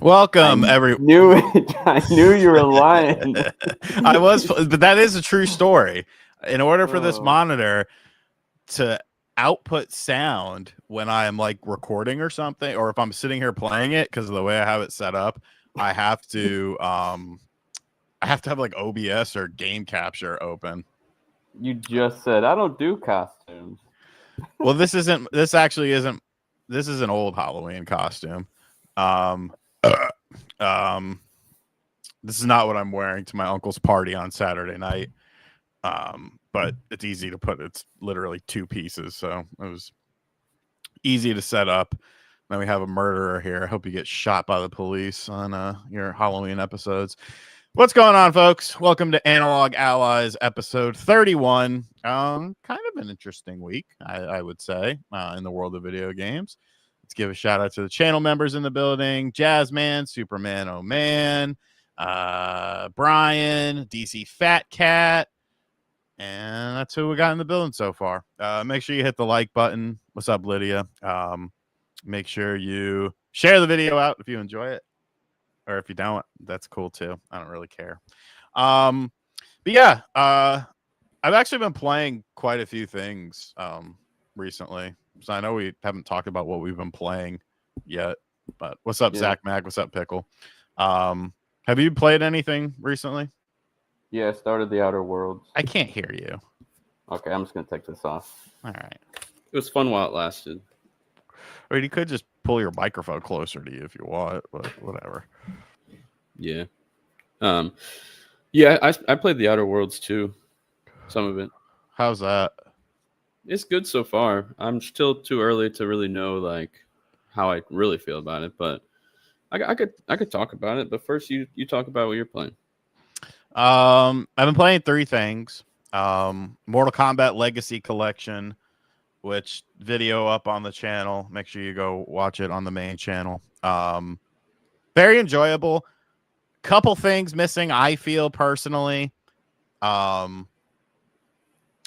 Welcome, I every. knew it. I knew you were lying. I was, but that is a true story. In order for this Oh. monitor to output sound when I am like recording or something, or if I'm sitting here playing it, because of the way I have it set up, I have to have like OBS or Game Capture open. You just said I don't do costumes. Well, this isn't. This actually isn't. This is an old Halloween costume. Um, um, this is not what I'm wearing to my uncle's party on Saturday night. But it's easy to put. It's literally two pieces, so it was easy to set up. Then we have a murderer here. I hope you get shot by the police on your Halloween episodes. What's going on, folks? Welcome to Analog Allies episode 31. Kind of an interesting week, I would say, in the world of video games. Let's give a shout out to the channel members in the building: Jazzman, Superman, Oh Man, Brian, DC Fat Cat, and that's who we got in the building so far. Make sure you hit the like button. What's up, Lydia? Make sure you share the video out if you enjoy it. Or if you don't, that's cool too. I don't really care. But yeah, I've actually been playing quite a few things recently. So I know we haven't talked about what we've been playing yet. But what's up, Zach Mag? What's up, Pickle? Have you played anything recently? Yeah, I started the Outer Worlds. I can't hear you. Okay, I'm just gonna take this off. All right. It was fun while it lasted. Or you could just pull your microphone closer to you if you want, but whatever. Yeah. Yeah, I played the Outer Worlds too. Some of it. How's that? It's good so far. I'm still too early to really know like how I really feel about it, but I could talk about it. But first, you talk about what you're playing. I've been playing three things. Mortal Kombat Legacy Collection, which video up on the channel. Make sure you go watch it on the main channel. Very enjoyable. Couple things missing, I feel personally.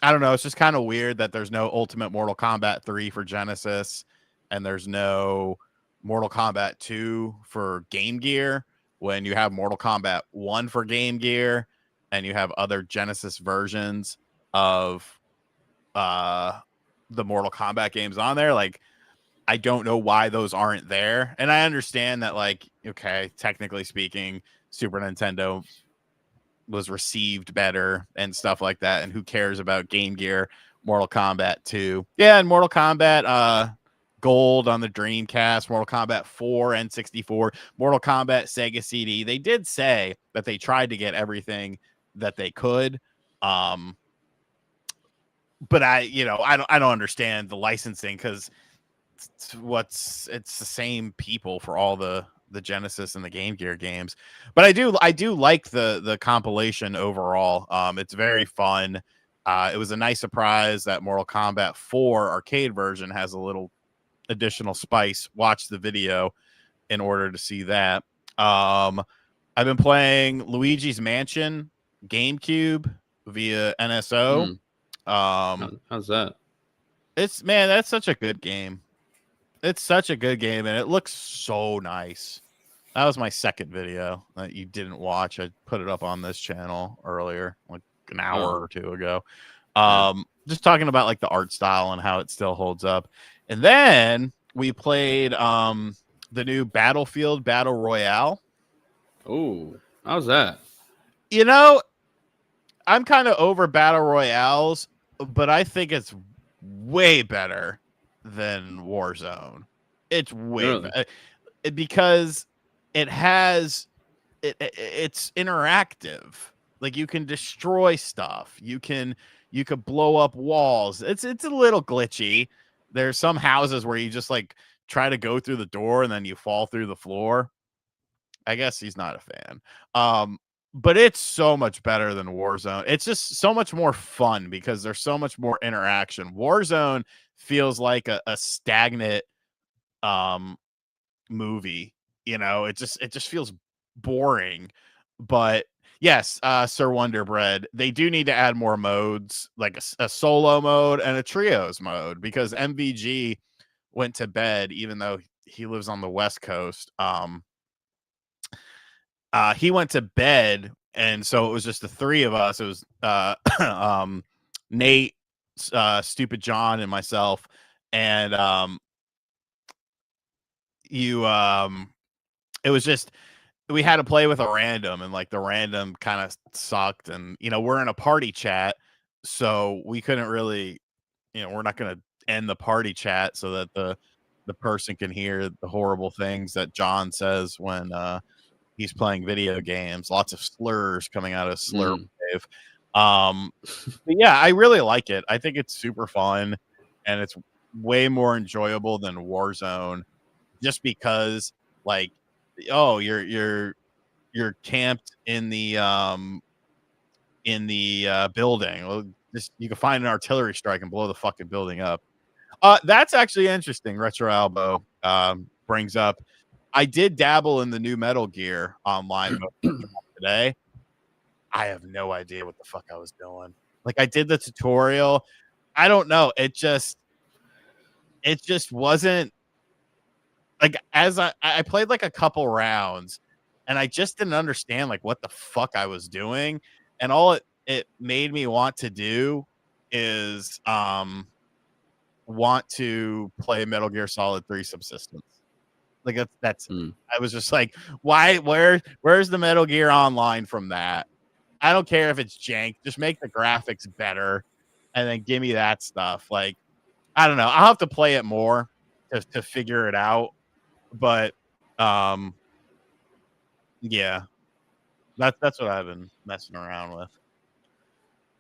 I don't know. It's just kind of weird that there's no Ultimate Mortal Kombat 3 for Genesis, and there's no Mortal Kombat 2 for Game Gear when you have Mortal Kombat 1 for Game Gear, and you have other Genesis versions of the Mortal Kombat games on there. Like, I don't know why those aren't there. And I understand that, like, okay, technically speaking, Super Nintendo was received better and stuff like that. And who cares about Game Gear, Mortal Kombat 2? Yeah, and Mortal Kombat Gold on the Dreamcast, Mortal Kombat 4 and 64, Mortal Kombat Sega CD. They did say that they tried to get everything that they could. But I don't understand the licensing, because it's the same people for all the Genesis and the Game Gear games. But I do like the compilation overall. It's very fun. It was a nice surprise that Mortal Kombat 4 arcade version has a little additional spice. Watch the video in order to see that. I've been playing Luigi's Mansion GameCube via NSO. How's that? That's such a good game. It's such a good game, and it looks so nice. That was my second video that you didn't watch. I put it up on this channel earlier, like an hour or two ago. Just talking about like the art style and how it still holds up. And then we played the new Battlefield Battle Royale. Oh, how's that? You know, I'm kind of over Battle Royales, but I think it's way better than Warzone. It's way better because it's interactive. Like, you can destroy stuff. You could blow up walls. It's a little glitchy. There's some houses where you just like try to go through the door and then you fall through the floor. I guess he's not a fan. But it's so much better than Warzone. It's just so much more fun because there's so much more interaction. Warzone feels like a stagnant movie. It just feels boring. But yes, Sir Wonderbread, they do need to add more modes, like a solo mode and a trios mode, because MVG went to bed, even though he lives on the West Coast. he went to bed, and so it was just the three of us. It was Nate, Stupid John, and myself. And it was just we had to play with a random, and like the random kind of sucked. And we're in a party chat, so we couldn't really, we're not gonna end the party chat so that the person can hear the horrible things that John says when he's playing video games. Lots of slurs coming out of Slur Wave. But yeah, I really like it. I think it's super fun, and it's way more enjoyable than Warzone, just because like, oh, you're camped in the building. Well, just you can find an artillery strike and blow the fucking building up. That's actually interesting. Retro Albo brings up. I did dabble in the new Metal Gear online mode today. I have no idea what the fuck I was doing. Like, I did the tutorial. I don't know. It just wasn't like, as I played like a couple rounds, and I just didn't understand like what the fuck I was doing. And all it made me want to do is want to play Metal Gear Solid 3 Subsistence. Like that's I was just like, where's the Metal Gear Online from that? I don't care if it's jank, just make the graphics better and then give me that stuff. Like, I don't know. I'll have to play it more to figure it out. But yeah. That's what I've been messing around with.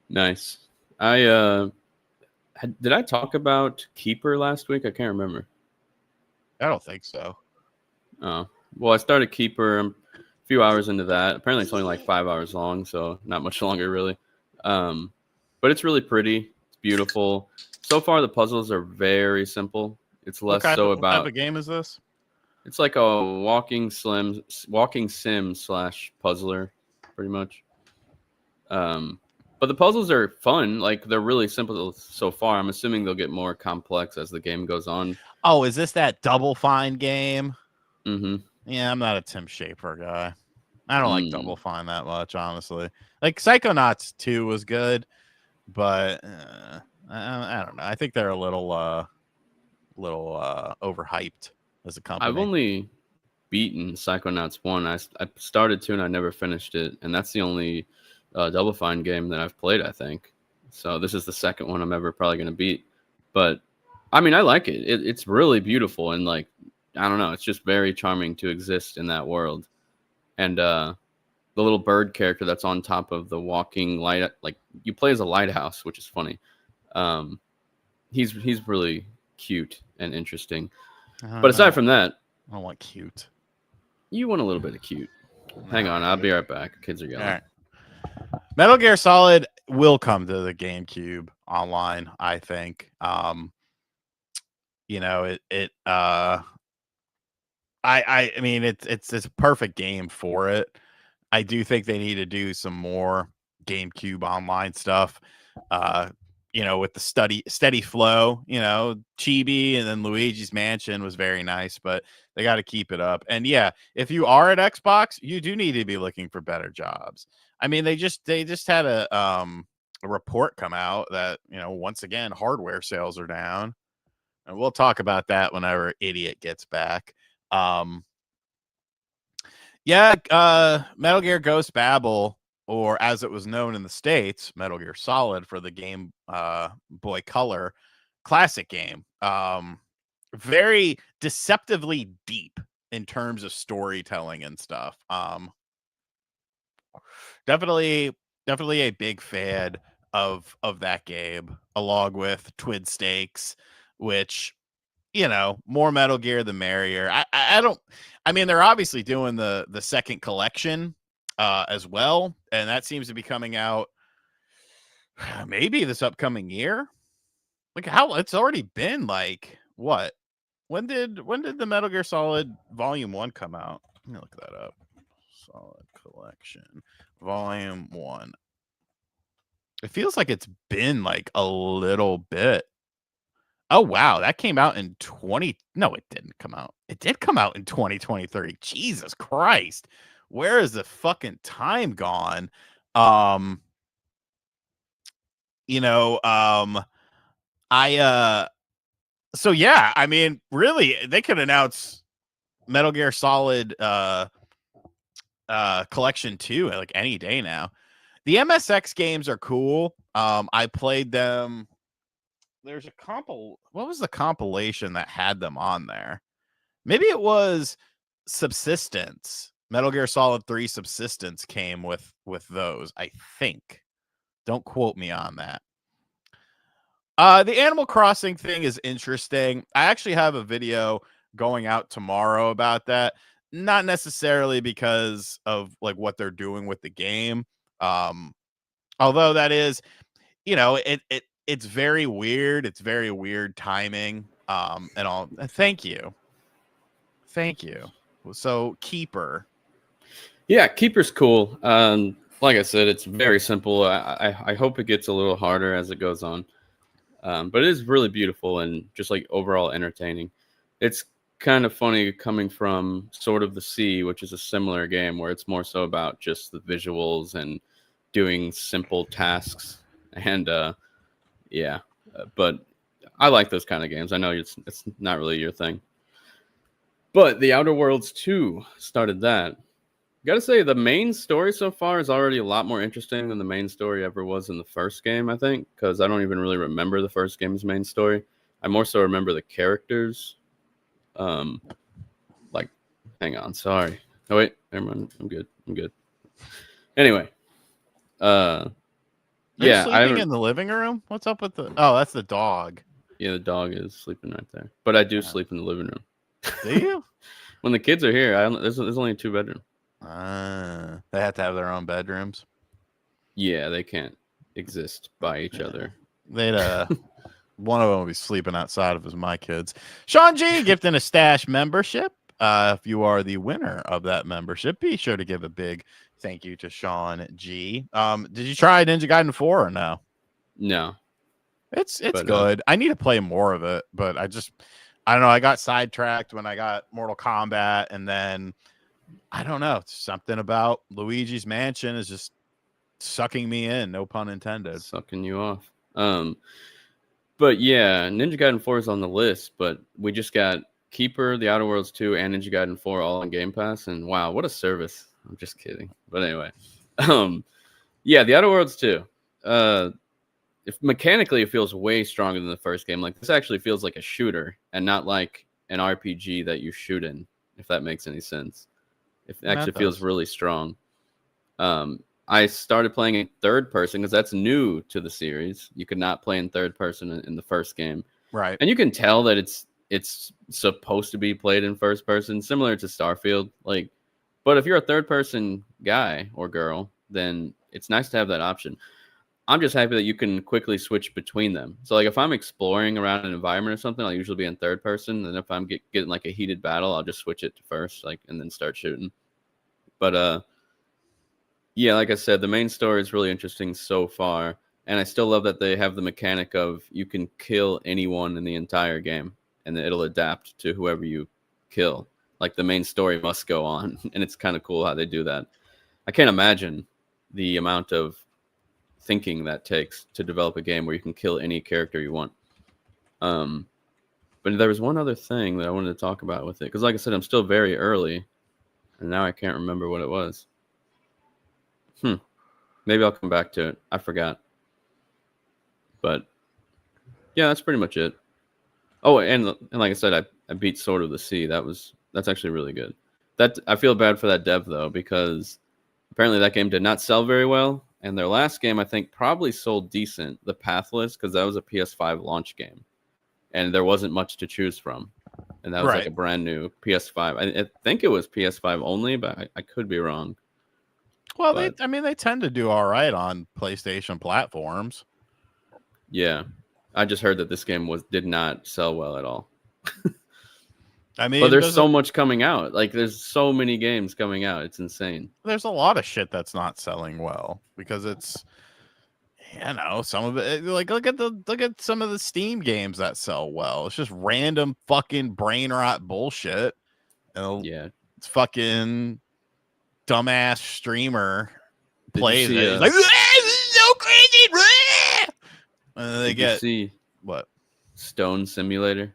Nice. I did I talk about Keeper last week? I can't remember. I don't think so. Oh, well, I started Keeper. I'm a few hours into that. Apparently, it's only like 5 hours long, so not much longer, really. But it's really pretty. It's beautiful. So far, the puzzles are very simple. It's less what type of game is this? It's like a walking sim slash puzzler, pretty much. But the puzzles are fun. Like, they're really simple so far. I'm assuming they'll get more complex as the game goes on. Oh, is this that Double Fine game? Mm-hmm. Yeah, I'm not a Tim Schafer guy. I don't like Double Fine that much, honestly. Like, Psychonauts 2 was good, but I don't know. I think they're a little overhyped as a company. I've only beaten Psychonauts 1. I started 2 and I never finished it, and that's the only Double Fine game that I've played, I think. So this is the second one I'm ever probably going to beat. But, I mean, I like it. It's really beautiful, and, like, I don't know. It's just very charming to exist in that world. And the little bird character that's on top of the walking light, like, you play as a lighthouse, which is funny. He's really cute and interesting. But aside from that, I don't want cute. You want a little bit of cute. Hang on, I'll be right back. Kids are yelling. All right. Metal Gear Solid will come to the GameCube online, I think. I mean, it's a perfect game for it. I do think they need to do some more GameCube online stuff. With the steady flow, Chibi and then Luigi's Mansion was very nice, but they got to keep it up. And yeah, if you are at Xbox, you do need to be looking for better jobs. I mean, they just had a report come out that, once again, hardware sales are down. And we'll talk about that whenever Idiot gets back. Metal Gear Ghost Babel, or as it was known in the States, Metal Gear Solid for the Game Boy Color, classic game. Very deceptively deep in terms of storytelling and stuff. Definitely a big fan of that game, along with Twin Stakes, which, more Metal Gear the merrier. I mean, they're obviously doing the second collection as well, and that seems to be coming out maybe this upcoming year. Like, how it's already been like what? When did the Metal Gear Solid Volume 1 come out? Let me look that up. Solid Collection Volume 1. It feels like it's been like a little bit. Oh wow, that came out in 20. No, it didn't come out. It did come out in 2023. Jesus Christ. where is the fucking time gone? Um, you know, I so yeah, I mean, really, they could announce Metal Gear Solid Collection 2 like any day now. The MSX games are cool. I played them. There's a what was the compilation that had them on there? Maybe it was Subsistence. Metal Gear Solid 3 Subsistence came with those, I think. Don't quote me on that. The Animal Crossing thing is interesting. I actually have a video going out tomorrow about that. Not necessarily because of like what they're doing with the game. Although that is, it's very weird. It's very weird timing. And all. Thank you. So Keeper. Yeah, Keeper's cool. Like I said, it's very simple. I hope it gets a little harder as it goes on. But it is really beautiful and just like overall entertaining. It's kind of funny coming from Sword of the Sea, which is a similar game where it's more so about just the visuals and doing simple tasks. And but I like those kind of games. I know it's not really your thing. But The Outer Worlds 2 started that. Gotta say, the main story so far is already a lot more interesting than the main story ever was in the first game, I think, because I don't even really remember the first game's main story. I more so remember the characters. Like, hang on, sorry. Oh, wait, never mind. I'm good. Anyway. Are you sleeping in the living room? What's up with the... Oh, that's the dog. Yeah, the dog is sleeping right there. But I do sleep in the living room. Do you? When the kids are here, there's only 2 bedrooms. They have to have their own bedrooms. Yeah, they can't exist by each other. They'd one of them will be sleeping outside of my kids. Sean G gifting a Stash membership. If you are the winner of that membership, be sure to give a big thank you to Sean G. Did you try Ninja Gaiden 4 or no? No. It's good. I need to play more of it, but I don't know. I got sidetracked when I got Mortal Kombat, and then I don't know. Something about Luigi's Mansion is just sucking me in. No pun intended. Sucking you off. But yeah, Ninja Gaiden 4 is on the list, but we just got Keeper, The Outer Worlds 2, and Ninja Gaiden 4 all on Game Pass, and wow, what a service. I'm just kidding. But anyway. Yeah, The Outer Worlds 2. If mechanically it feels way stronger than the first game. Like, this actually feels like a shooter and not like an RPG that you shoot in, if that makes any sense. It actually feels really strong. I started playing in third person because that's new to the series. You could not play in third person in the first game. Right. And you can tell that it's supposed to be played in first person, similar to Starfield. Like, but if you're a third person guy or girl, then it's nice to have that option. I'm just happy that you can quickly switch between them. So like if I'm exploring around an environment or something, I'll usually be in third person. And if I'm getting like a heated battle, I'll just switch it to first, like, and then start shooting. But yeah, like I said, the main story is really interesting so far. And I still love that they have the mechanic of you can kill anyone in the entire game and it'll adapt to whoever you kill. Like the main story must go on. And it's kind of cool how they do that. I can't imagine the amount of thinking that takes to develop a game where you can kill any character you want. But there was one other thing that I wanted to talk about with it, because like I said, I'm still very early and now I can't remember what it was. Maybe I'll come back to it. I forgot. But yeah, that's pretty much it. Oh, and like I said, I beat Sword of the Sea. That's actually really good. That I feel bad for that dev though, because apparently that game did not sell very well. And their last game, I think, probably sold decent, The Pathless, because that was a PS5 launch game. And there wasn't much to choose from. And that was like a brand new PS5. I think it was PS5 only, but I could be wrong. Well, they tend to do all right on PlayStation platforms. Yeah. I just heard that this game did not sell well at all. I mean, but there's so much coming out. Like, there's so many games coming out. It's insane. There's a lot of shit that's not selling well because it's, some of it. Like, look at some of the Steam games that sell well. It's just random fucking brain rot bullshit. Yeah, it's fucking dumbass streamer Did you plays see, it. He's like, "Ah, this is so crazy. Ah!" And then they Did you get see what? Stone Simulator?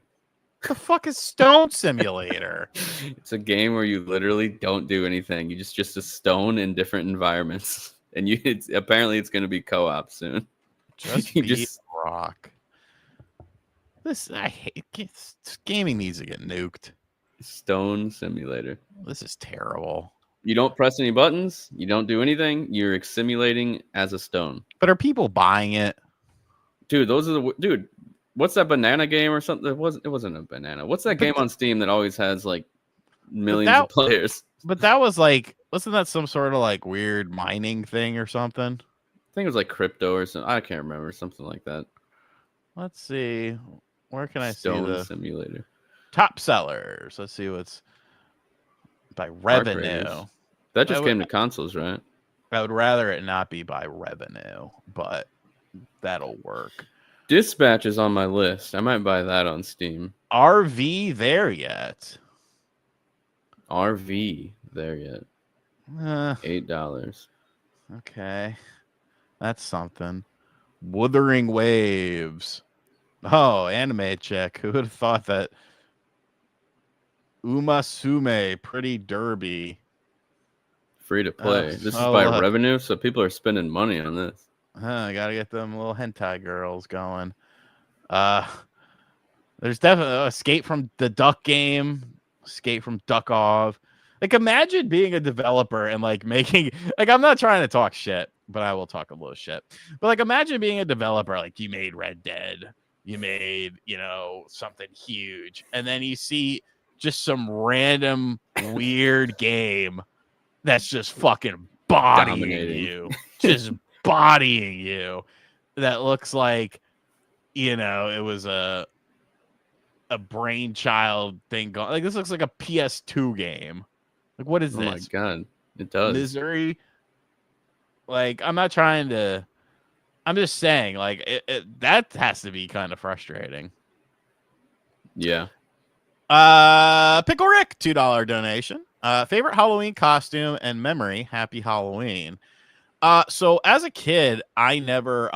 The fuck is Stone Simulator? It's a game where you literally don't do anything. You just a stone in different environments, and apparently it's going to be co-op soon. Just You beat rock. I hate gaming needs to get nuked. Stone Simulator. This is terrible. You don't press any buttons. You don't do anything. You're simulating as a stone. But are people buying it? Dude, dude. What's that banana game or something? It wasn't a banana. What's that game on Steam that always has like millions of players? But that was like, wasn't that some sort of like weird mining thing or something? I think it was like crypto or something. I can't remember. Something like that. Let's see. Where can I see Stone the Simulator. top sellers? Let's see what's by revenue. That just came to consoles, right? I would rather it not be by revenue, but that'll work. Dispatch is on my list. I might buy that on Steam. RV there yet? RV there yet? $8. Okay, that's something. Wuthering Waves. Oh, anime check. Who would have thought that? Umasume Pretty Derby. Free to play. This is oh, by look. revenue, so people are spending money on this. I gotta get them little hentai girls going. There's definitely Escape from the Duck game, Escape from Duckov. Like, imagine being a developer and like making, like, I'm not trying to talk shit, but I will talk a little shit. But like, imagine being a developer, like you made Red Dead, you made, something huge, and then you see just some random weird game that's just fucking bodying you, just bodying you. That looks like, it was a brainchild thing going. Like, this looks like a PS2 game. Like, what is this? Oh my god, it does. Misery. Like, I'm not trying to. I'm just saying, like, that has to be kind of frustrating. Yeah. Pickle Rick, $2 donation. Favorite Halloween costume and memory. Happy Halloween. So as a kid, I never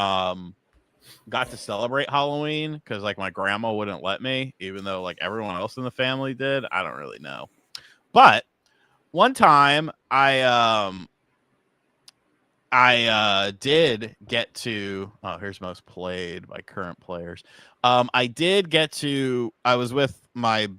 got to celebrate Halloween because like my grandma wouldn't let me, even though like everyone else in the family did. I don't really know. But one time I did get to here's most played by current players. I was with my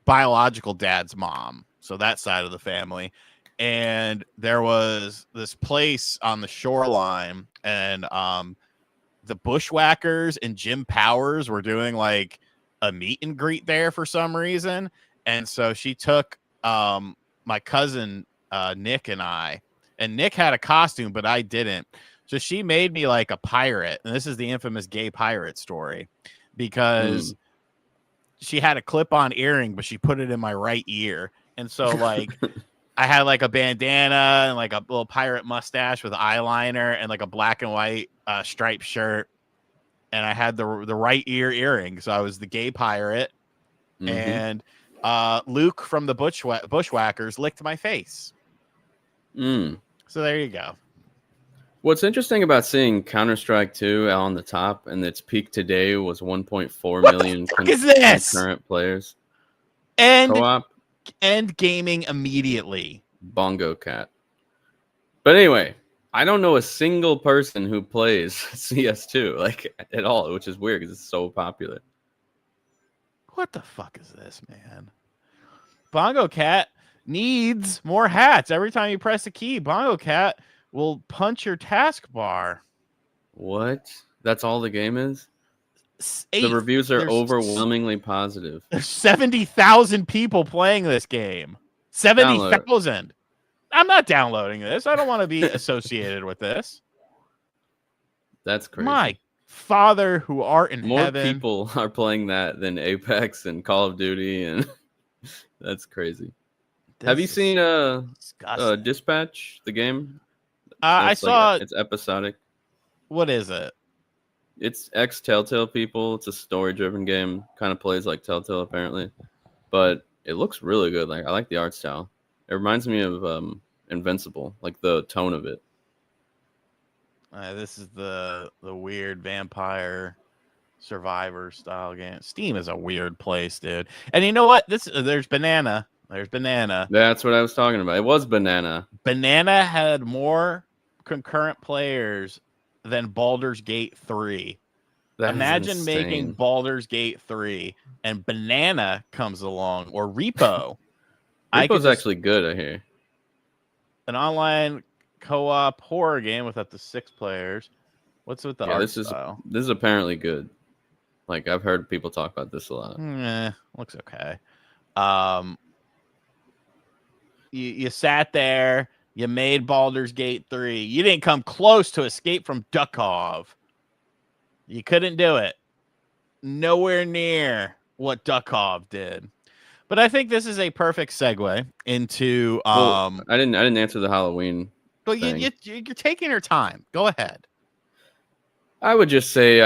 biological dad's mom, so that side of the family, and there was this place on the shoreline, and the Bushwhackers and Jim Powers were doing like a meet and greet there for some reason, and so she took my cousin Nick and I, and Nick had a costume, but I didn't. So she made me like a pirate, and this is the infamous gay pirate story, because she had a clip-on earring, but she put it in my right ear. And so like I had like a bandana and like a little pirate mustache with eyeliner and like a black and white striped shirt. And I had the right ear earring. So I was the gay pirate. And Luke from the Bushwhackers licked my face. So there you go. What's interesting about seeing Counter-Strike 2 on the top and its peak today was 1.4 million concurrent players. And Co-op. End gaming immediately. Bongo Cat. But anyway, I don't know a single person who plays CS2 like at all, which is weird because it's so popular. What the fuck is this, man? Bongo Cat needs more hats. Every time you press a key, Bongo Cat will punch your taskbar. What? That's all the game is? The reviews are overwhelmingly positive. There's 70,000 people playing this game. 70,000. I'm not downloading this. I don't want to be associated with this. That's crazy. My Father who art in heaven. More people are playing that than Apex and Call of Duty, and that's crazy. Have you seen Dispatch, the game? I saw. It's episodic. What is it? It's ex-Telltale people. It's a story-driven game. Kind of plays like Telltale, apparently. But it looks really good. Like I like the art style. It reminds me of Invincible, like the tone of it. This is the weird vampire survivor style game. Steam is a weird place, dude. And you know what? There's Banana. There's Banana. That's what I was talking about. It was Banana. Banana had more concurrent players than Baldur's Gate 3. That is Imagine making insane. Baldur's Gate 3 and Banana comes along, or Repo. Repo's actually good, I hear. An online co-op horror game with up to 6 players. What's with the art style? This is apparently good. Like, I've heard people talk about this a lot. Looks okay. You sat there, you made Baldur's Gate 3. You didn't come close to Escape from Duckov. You couldn't do it. Nowhere near what Duckov did. But I think this is a perfect segue into I didn't answer the Halloween. Well, you're taking your time. Go ahead. I would just say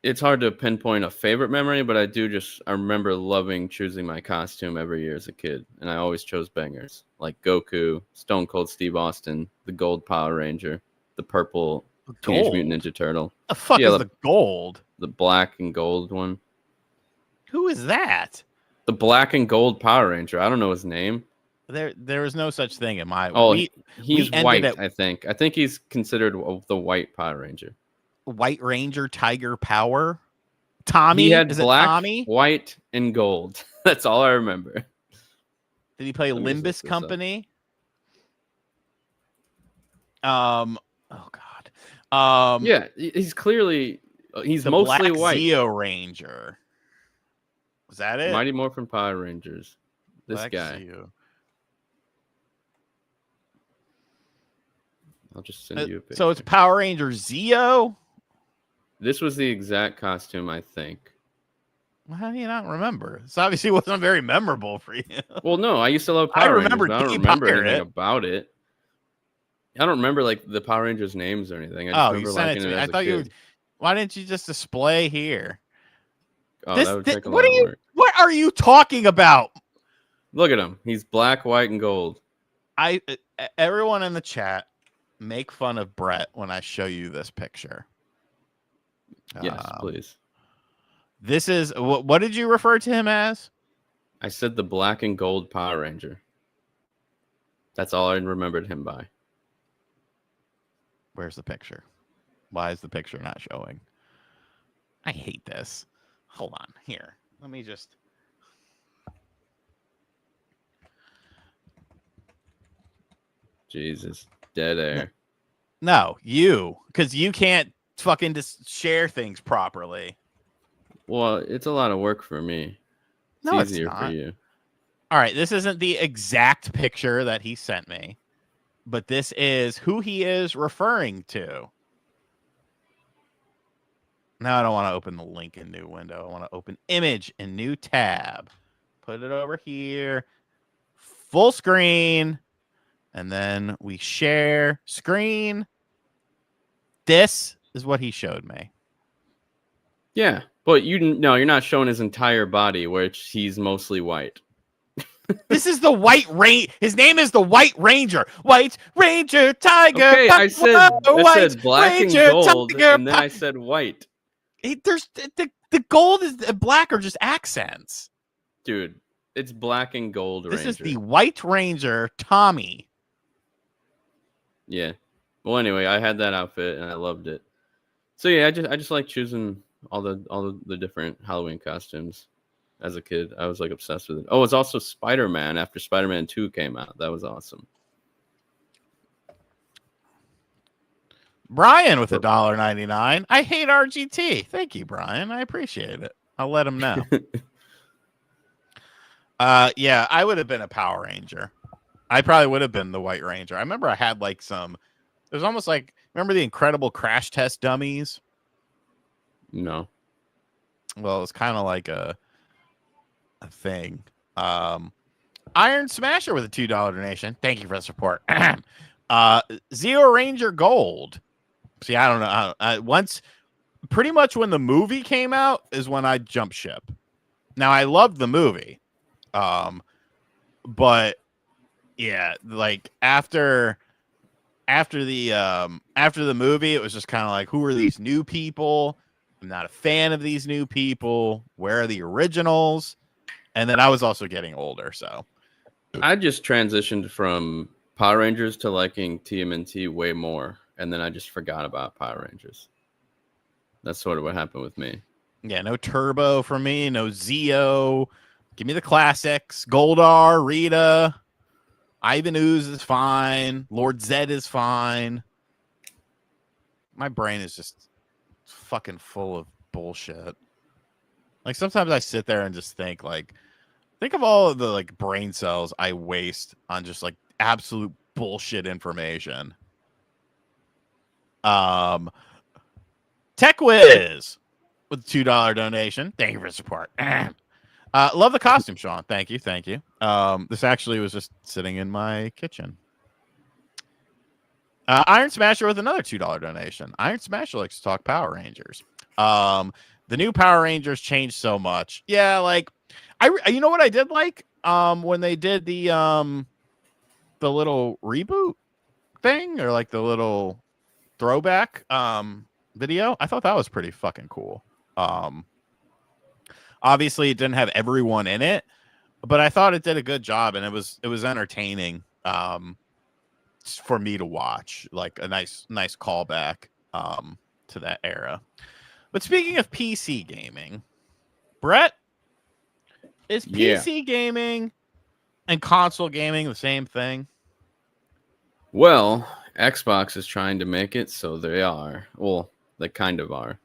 it's hard to pinpoint a favorite memory, but I remember loving choosing my costume every year as a kid, and I always chose bangers like Goku, Stone Cold Steve Austin, the Gold Power Ranger, the purple Teenage Mutant Ninja Turtle. The fuck is the gold? The black and gold one. Who is that? The black and gold Power Ranger. I don't know his name. There was no such thing in my. Oh, he's white. I think he's considered the white Power Ranger. White Ranger, Tiger Power. Tommy. He had is black, it Tommy? white, and gold. That's all I remember. Did he play Limbus Company? Oh God. Yeah, he's clearly he's the mostly Black white. Zeo Ranger. Was that it? Mighty Morphin Power Rangers. This Black guy. Zeo. I'll just send you a picture. So it's Power Ranger Zeo? This was the exact costume, I think. Well, how do you not remember? This obviously wasn't very memorable for you. Well, no, I used to love Power Rangers, but I don't remember Pirate. anything about it. I don't remember like the Power Rangers names or anything. I just you remember sent it liking to me. as I a thought you kid. would. Why didn't you just display here? Oh, that would take a lot what of are you? work. What are you talking about? Look at him. He's black, white, and gold. Everyone in the chat, make fun of Brett when I show you this picture. Yes, please. This is what did you refer to him as? I said the black and gold Power Ranger. That's all I remembered him by. Where's the picture? Why is the picture not showing? I hate this. Hold on. Here. Let me just. Jesus. Dead air. No, because you can't fucking just share things properly. Well, it's a lot of work for me. It's easier for you. All right, this isn't the exact picture that he sent me, but this is who he is referring to. Now I don't want to open the link in new window. I want to open image in new tab. Put it over here. Full screen. And then we share screen. This is what he showed me. Yeah, but you're not showing his entire body, which he's mostly white. This is the White Ranger. His name is the White Ranger. White Ranger, Tiger. Okay, I said black Ranger, and gold, Tiger, and then I said white. There's the gold is black or just accents. Dude, it's black and gold Ranger. This is the White Ranger, Tommy. Yeah. Well, anyway, I had that outfit and I loved it. So yeah, I just like choosing all the different Halloween costumes. As a kid, I was like obsessed with it. Oh, it's also Spider-Man after Spider-Man 2 came out. That was awesome. Brian with $1.99. I hate RGT. Thank you, Brian. I appreciate it. I'll let him know. Yeah, I would have been a Power Ranger. I probably would have been the White Ranger. I remember I had like some. It was almost like, remember the Incredible Crash Test dummies? No. Well, it's kind of like a thing. Iron Smasher with a $2 donation. Thank you for the support. Zeo Ranger Gold. See, I don't know. Pretty much when the movie came out is when I jumped ship. Now I loved the movie, but yeah, like after the movie, it was just kind of like, who are these new people? I'm not a fan of these new people. Where are the originals? And then I was also getting older, so I just transitioned from Power Rangers to liking TMNT way more, and then I just forgot about Power Rangers. That's sort of what happened with me. yeah, no Turbo for me, no Zeo. Give me the classics. Goldar, Rita, Ivan Ooze is fine. Lord Zed is fine. My brain is just fucking full of bullshit. Like sometimes I sit there and just think of all of the like brain cells I waste on just like absolute bullshit information. Tech Whiz with a $2 donation. Thank you for the support. Love the costume, Sean. Thank you. This actually was just sitting in my kitchen. Iron Smasher with another $2 donation. Iron Smasher likes to talk Power Rangers. The new Power Rangers changed so much. Yeah, like you know what I did like? When they did the little reboot thing, or like the little throwback video. I thought that was pretty fucking cool. Obviously it didn't have everyone in it, but I thought it did a good job, and it was entertaining for me to watch, like a nice callback to that era. But speaking of PC gaming, Brett, is PC gaming and console gaming the same thing? Well, Xbox is trying to make it so they are. Well, they kind of are.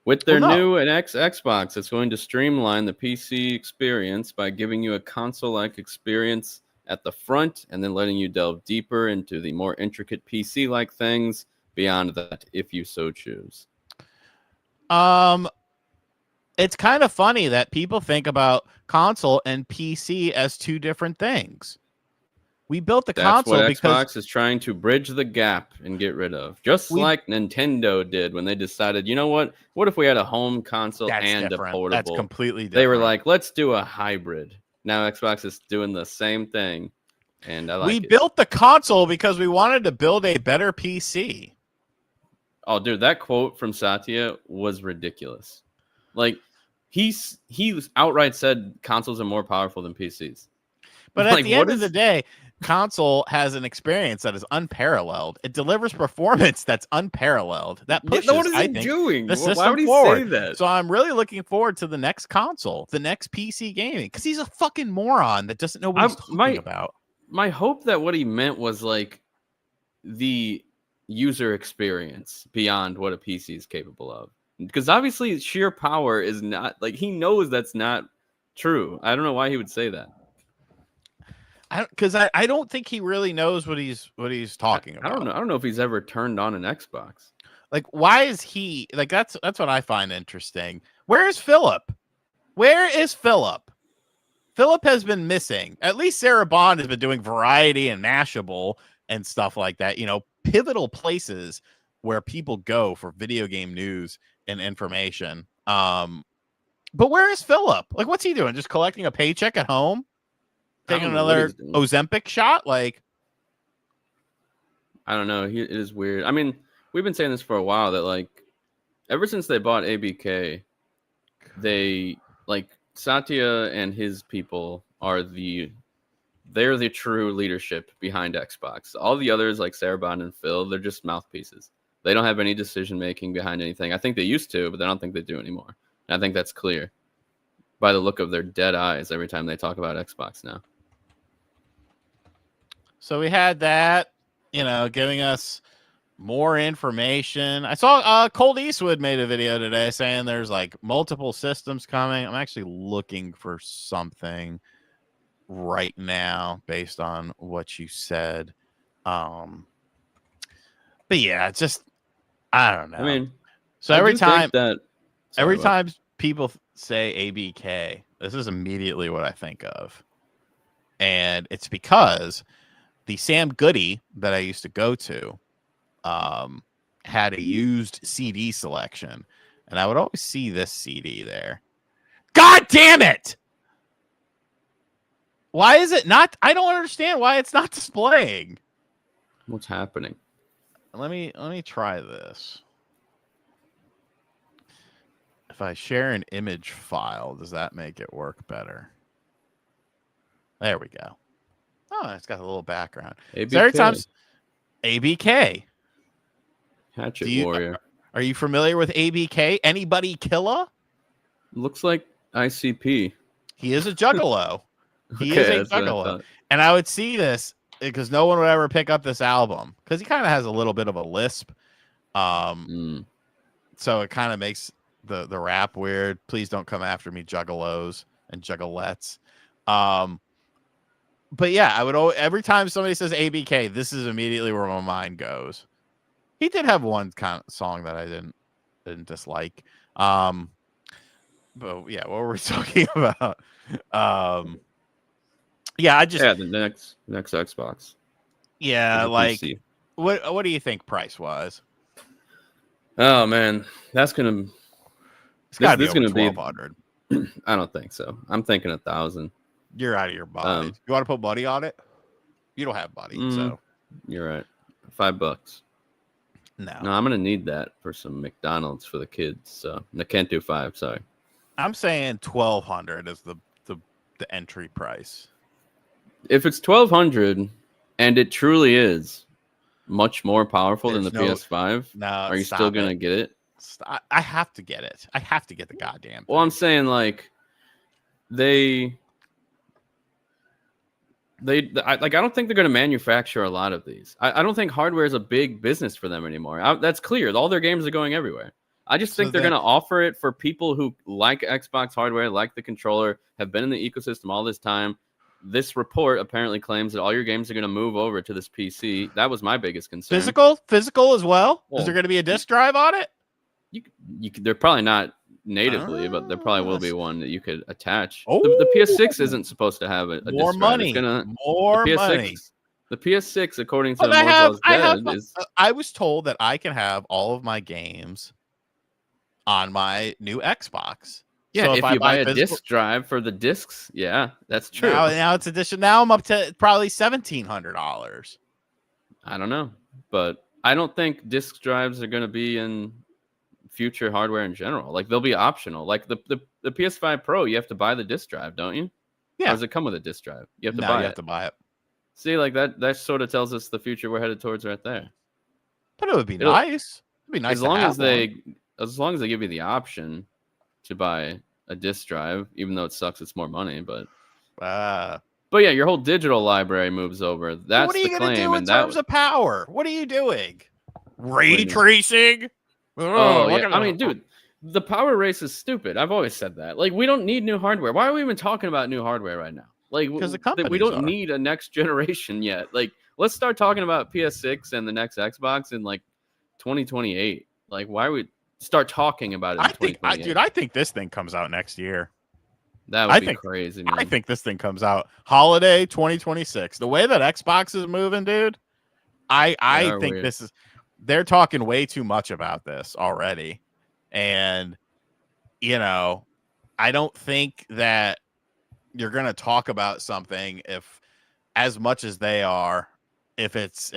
With their new and Xbox, it's going to streamline the PC experience by giving you a console-like experience at the front and then letting you delve deeper into the more intricate PC-like things beyond that, if you so choose. It's kind of funny that people think about console and PC as two different things. We built the console because Xbox is trying to bridge the gap and get rid of. Just like Nintendo did when they decided, you know what? What if we had a home console and a portable? That's completely different. They were like, let's do a hybrid. Now Xbox is doing the same thing. And I like we built the console because we wanted to build a better PC. Oh, dude, that quote from Satya was ridiculous. Like, he outright said consoles are more powerful than PCs. But at the end of the day, console has an experience that is unparalleled. It delivers performance that's unparalleled. That pushes, what is I it think, doing? the system Why would he forward. say that? So I'm really looking forward to the next console, the next PC gaming, because he's a fucking moron that doesn't know what he's talking about. My hope that what he meant was like the user experience beyond what a PC is capable of. Because obviously sheer power is not, like, he knows that's not true. I don't know why he would say that. I don't think he really knows what he's talking about. I don't know if he's ever turned on an Xbox. Like, why is he like? That's what I find interesting. Where is Philip? Where is Philip? Philip has been missing. At least Sarah Bond has been doing Variety and Mashable and stuff like that. You know, pivotal places where people go for video game news and information. But where is Philip? Like, what's he doing? Just collecting a paycheck at home? Taking another Ozempic shot? Like, I don't know. It is weird. I mean, we've been saying this for a while that, like, ever since they bought ABK, they, like, Satya and his people they're the true leadership behind Xbox. All the others, like Sarah Bond and Phil, they're just mouthpieces. They don't have any decision making behind anything. I think they used to, but I don't think they do anymore. And I think that's clear by the look of their dead eyes every time they talk about Xbox now. So we had that, you know, giving us more information. I saw Cold Eastwood made a video today saying there's like multiple systems coming. I'm actually looking for something right now based on what you said. But yeah, it's just, I don't know. I mean, so every time people say ABK, this is immediately what I think of. And it's because the Sam Goody that I used to go to had a used CD selection, and I would always see this CD there. God damn it! Why is it not? I don't understand why it's not displaying. What's happening? Let me try this. If I share an image file, does that make it work better? There we go. Oh, it's got a little background. ABK. So every time ABK. Hatchet Warrior. Are you familiar with ABK? Anybody killer? Looks like ICP. He is a juggalo. He Okay, is a that's what I juggalo. thought. And I would see this because no one would ever pick up this album because he kind of has a little bit of a lisp. So it kind of makes the rap weird. Please don't come after me, juggalos and juggalettes. But yeah, I would always, every time somebody says ABK, this is immediately where my mind goes. He did have one kind of song that I didn't dislike. But yeah, what were we talking about? Yeah, the next Xbox. Yeah, The like PC. what do you think price wise? Oh man, that's gonna. It's got to this be gonna be- 1,200. I don't think so. I'm thinking 1,000. You're out of your mind. You want to put money on it? You don't have money, so You're right. $5. no. No, I'm gonna need that for some McDonald's for the kids. So I can't do 5. Sorry. I'm saying 1,200 is the entry price. If it's 1,200 and it truly is much more powerful than There's the no- PS5, No, are you stop still it. gonna get it? I have to get it. I have to get the goddamn. Well, I'm thing. saying like I don't think they're going to manufacture a lot of these. I don't think hardware is a big business for them anymore. That's clear. All their games are going everywhere. I just think So they're then- going to offer it for people who like Xbox hardware, like the controller, have been in the ecosystem all this time. This report apparently claims that all your games are going to move over to this PC. That was my biggest concern. physical as well. Well, Is there going to be a disc drive on it? They're probably not natively, but there probably will be one that you could attach. Oh. The PS6 isn't supposed to have a More disc drive. money. It's gonna, More the PS6, money. The PS6, according to But Mortal's Dead, is I was told that I can have all of my games on my new Xbox. yeah. So if you buy a physical- disc drive for the discs, yeah, that's true. Now it's addition. Now I'm up to probably $1,700. I don't know, but I don't think disc drives are going to be in future hardware in general. Like they'll be optional. Like the PS5 Pro, you have to buy the disc drive, don't you? Yeah. Or does it come with a disc drive? You have to No, buy you it. have to buy it. See, like that sort of tells us the future we're headed towards right there. But it would be It'll- nice. It'd be nice as to long have as they give you the option to buy a disc drive, even though it sucks, it's more money. But yeah, your whole digital library moves over. That's what are you the gonna claim, do in and that terms of power? What are you doing? do you Ray mean? tracing? Oh, look yeah. at I the- mean, dude, the power race is stupid. I've always said that. Like, we don't need new hardware. Why are we even talking about new hardware right now? Like, 'Cause the we companies don't are. need a next generation yet. Like, let's start talking about PS6 and the next Xbox in like 2028. Like, why would start talking about it in I think, 2028? I think this thing comes out next year. That would I be think- crazy, man. I think this thing comes out holiday 2026. The way that Xbox is moving, dude, I are think weird. they're talking way too much about this already. And I don't think that you're going to talk about something if as much as they are if it's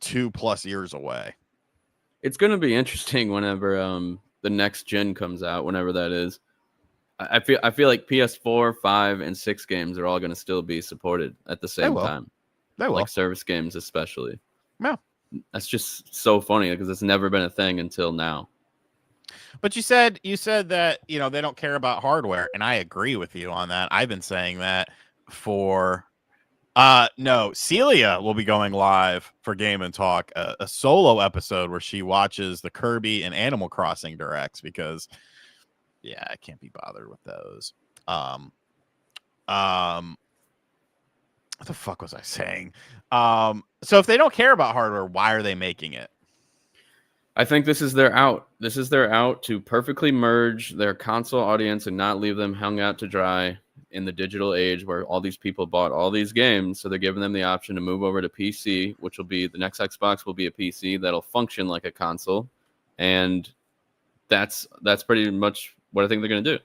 2+ years away. It's going to be interesting whenever the next gen comes out, whenever that is. I feel like PS4, 5, and 6 games are all going to still be supported at the same will. time. They will. Like service games especially. Yeah. That's just so funny because it's never been a thing until now. But you said that they don't care about hardware, and I agree with you on that. I've been saying that for no, Celia will be going live for Game and Talk, a solo episode where she watches the Kirby and Animal Crossing directs because I can't be bothered with those. What the fuck was I saying? So if they don't care about hardware, why are they making it? I think this is their out. This is their out to perfectly merge their console audience and not leave them hung out to dry in the digital age where all these people bought all these games. So they're giving them the option to move over to PC, which will be the next Xbox will be a PC that'll function like a console. And that's pretty much what I think they're going to do.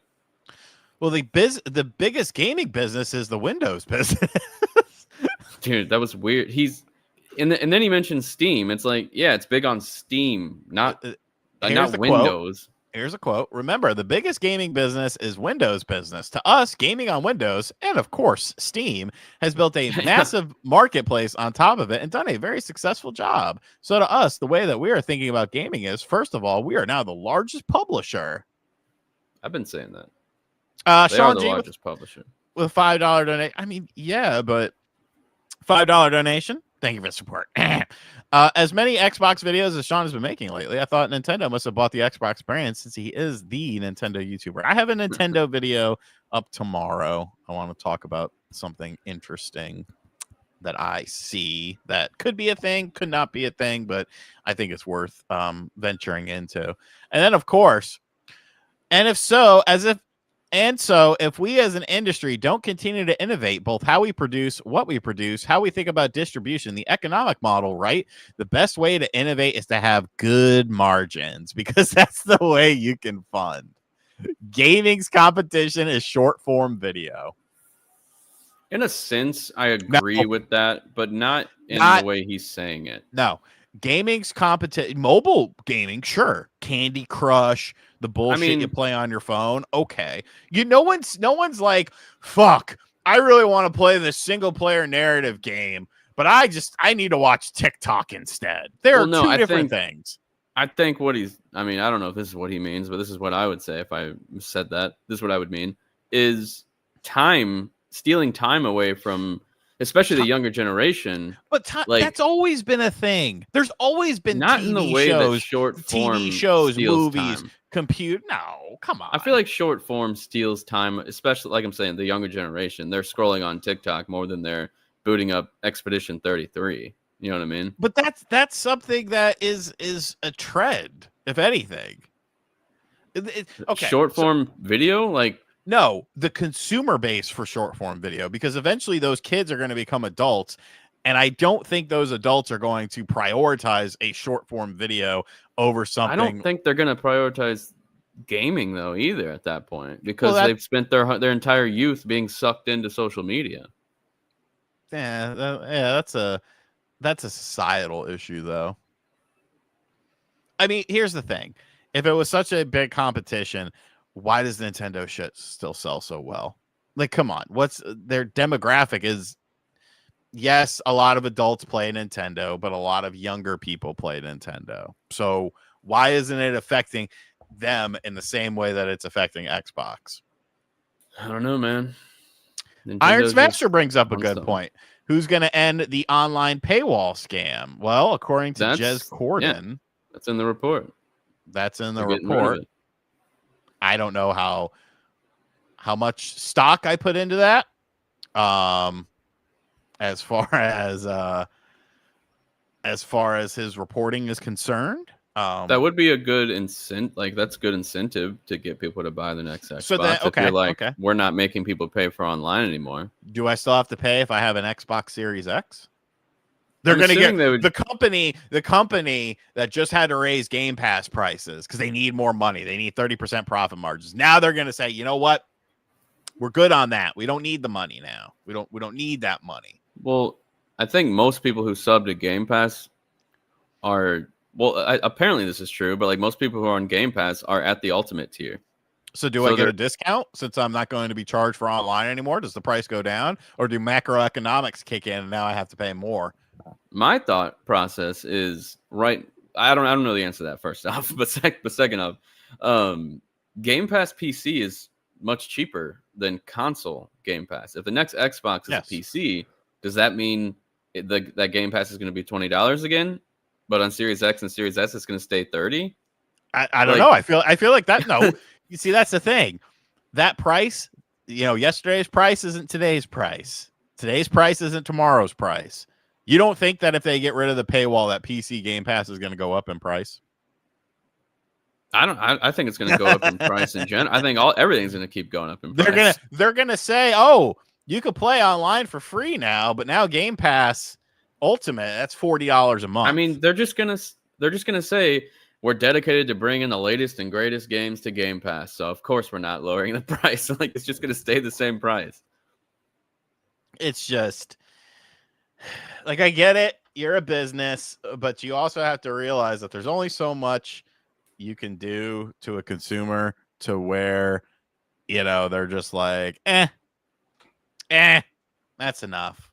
Well, the biggest gaming business is the Windows business. Dude, that was weird. And then he mentioned Steam. It's like, yeah, it's big on Steam, not Here's the Windows. Quote. Here's a quote. Remember, the biggest gaming business is Windows business. To us, gaming on Windows, and of course, Steam, has built a massive marketplace on top of it and done a very successful job. So to us, the way that we are thinking about gaming is, first of all, we are now the largest publisher. I've been saying that. They Sean are the G largest publisher. with $5 donation. I mean, yeah, but $5 donation. Thank you for the support. As many Xbox videos as Sean has been making lately, I thought Nintendo must have bought the Xbox brand since he is the Nintendo YouTuber. I have a Nintendo video up tomorrow. I want to talk about something interesting that I see that could be a thing, could not be a thing, but I think it's worth venturing into. And then, of course, if we as an industry don't continue to innovate both how we produce, what we produce, how we think about distribution, the economic model, right? The best way to innovate is to have good margins, because that's the way you can fund. Gaming's competition is short form video. In a sense, I agree with that, but not the way he's saying it. No. Gaming's competition, mobile gaming, sure. Candy Crush, the bullshit you play on your phone, okay. No one's like, fuck, I really want to play this single player narrative game, but I need to watch TikTok instead. There are two different things. I think I don't know if this is what he means, but this is what I would say if I said that. This is what I would mean, is stealing time away from especially the younger generation. But that's always been a thing. There's always been not TV in the way shows, that short form TV shows, movies, compute. No, come on. I feel like short form steals time, especially like I'm saying, the younger generation. They're scrolling on TikTok more than they're booting up Expedition 33. You know what I mean? But that's something that is a trend, if anything. Okay, short form video, like. No, the consumer base for short form video, because eventually those kids are going to become adults. And I don't think those adults are going to prioritize a short form video over something. I don't think they're going to prioritize gaming, though, either at that point, because they've spent their entire youth being sucked into social media. Yeah, that's a societal issue, though. I mean, here's the thing. If it was such a big competition, why does Nintendo shit still sell so well? Like, come on. What's their demographic is, yes, a lot of adults play Nintendo, but a lot of younger people play Nintendo. So why isn't it affecting them in the same way that it's affecting Xbox? I don't know, man. Iron Smasher brings up a good point. Who's going to end the online paywall scam? Well, according to Jez Corden. That's in the report. That's in the report. I don't know how much stock I put into that. As far as his reporting is concerned, that would be a good incentive. Like, that's good incentive to get people to buy the next Xbox. If you're like, we're not making people pay for online anymore. Do I still have to pay if I have an Xbox Series X? They're going to get the company that just had to raise Game Pass prices because they need more money. They need 30% profit margins. Now they're going to say, you know what? We're good on that. We don't need the money now. We don't need that money. Well, I think most people who sub to Game Pass apparently this is true, but like most people who are on Game Pass are at the Ultimate tier. So do I get a discount since I'm not going to be charged for online anymore? Does the price go down, or do macroeconomics kick in and now I have to pay more? My thought process is I don't know the answer to that first off, but second off, Game Pass PC is much cheaper than console Game Pass. If the next Xbox is a PC, does that mean that Game Pass is going to be $20 again? But on Series X and Series S, it's going to stay $30? I don't know. I feel like that. No, you see, that's the thing. That price, yesterday's price isn't today's price. Today's price isn't tomorrow's price. You don't think that if they get rid of the paywall, that PC Game Pass is going to go up in price? I think it's going to go up in price in general. I think everything's going to keep going up in price. They're going to say, "Oh, you could play online for free now, but now Game Pass Ultimate, that's $40 a month." I mean, they're just going to say we're dedicated to bringing the latest and greatest games to Game Pass. So of course we're not lowering the price. Like it's just going to stay the same price. It's just like, I get it. You're a business, but you also have to realize that there's only so much you can do to a consumer to where, they're just like, that's enough.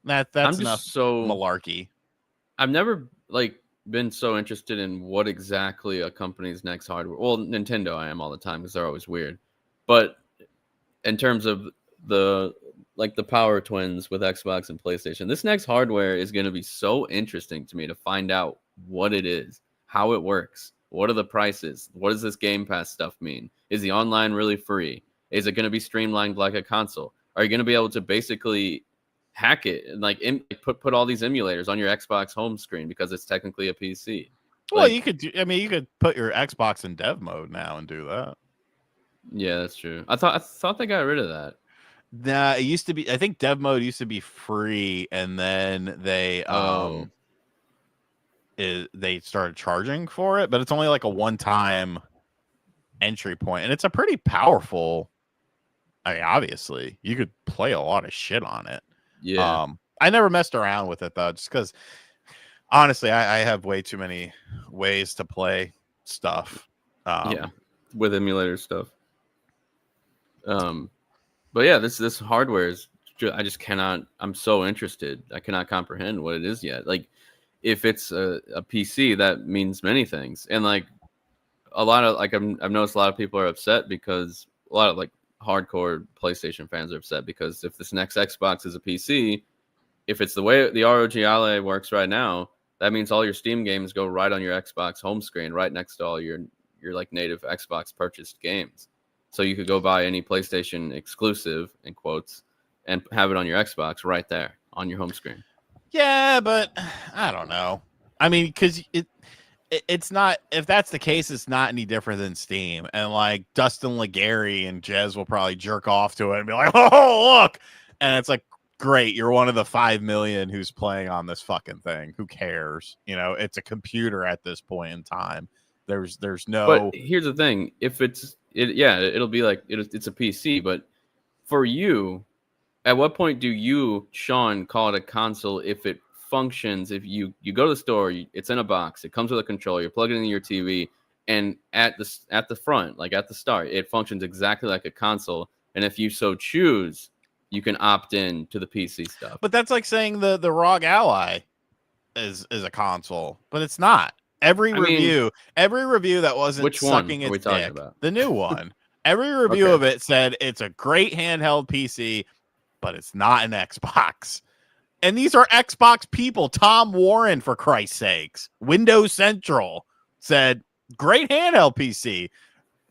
That's I'm just enough so malarkey. I've never been so interested in what exactly a company's next hardware. Well, Nintendo, I am all the time because they're always weird. But in terms of the Power Twins with Xbox and PlayStation, this next hardware is going to be so interesting to me to find out what it is, how it works, what are the prices, what does this Game Pass stuff mean? Is the online really free? Is it going to be streamlined like a console? Are you going to be able to basically hack it and put all these emulators on your Xbox home screen because it's technically a PC? Well, you could put your Xbox in dev mode now and do that. Yeah, that's true. I thought they got rid of that. Nah, it used to be. I think dev mode used to be free, and then they they started charging for it, but it's only like a one-time entry point, and it's a pretty powerful. I mean, obviously, you could play a lot of shit on it. Yeah. I never messed around with it though, just because honestly, I have way too many ways to play stuff. With emulator stuff. But yeah, this hardware is. I just cannot. I'm so interested. I cannot comprehend what it is yet. Like, if it's a PC, that means many things, and a lot of I've noticed a lot of people are upset because a lot of hardcore PlayStation fans are upset because if this next Xbox is a PC, if it's the way the ROG Ally works right now, that means all your Steam games go right on your Xbox home screen, right next to all your native Xbox purchased games. So you could go buy any PlayStation exclusive in quotes and have it on your Xbox right there on your home screen. Yeah, but I don't know. I mean, because it's not, if that's the case, it's not any different than Steam. And Dustin Legary and Jez will probably jerk off to it and be like, oh, look. And it's like, great, you're one of the 5 million who's playing on this fucking thing. Who cares? It's a computer at this point in time. There's no. But here's the thing: if it'll be it's a PC. But for you, at what point do you, Sean, call it a console if it functions? If you go to the store, it's in a box, it comes with a controller, you plug it into your TV, and at the front, at the start, it functions exactly like a console. And if you so choose, you can opt in to the PC stuff. But that's like saying the ROG Ally is a console, but it's not. Every review that wasn't which sucking one are we its talking dick, about? the new one. Every review of it said it's a great handheld PC, but it's not an Xbox. And these are Xbox people. Tom Warren, for Christ's sakes. Windows Central said, great handheld PC.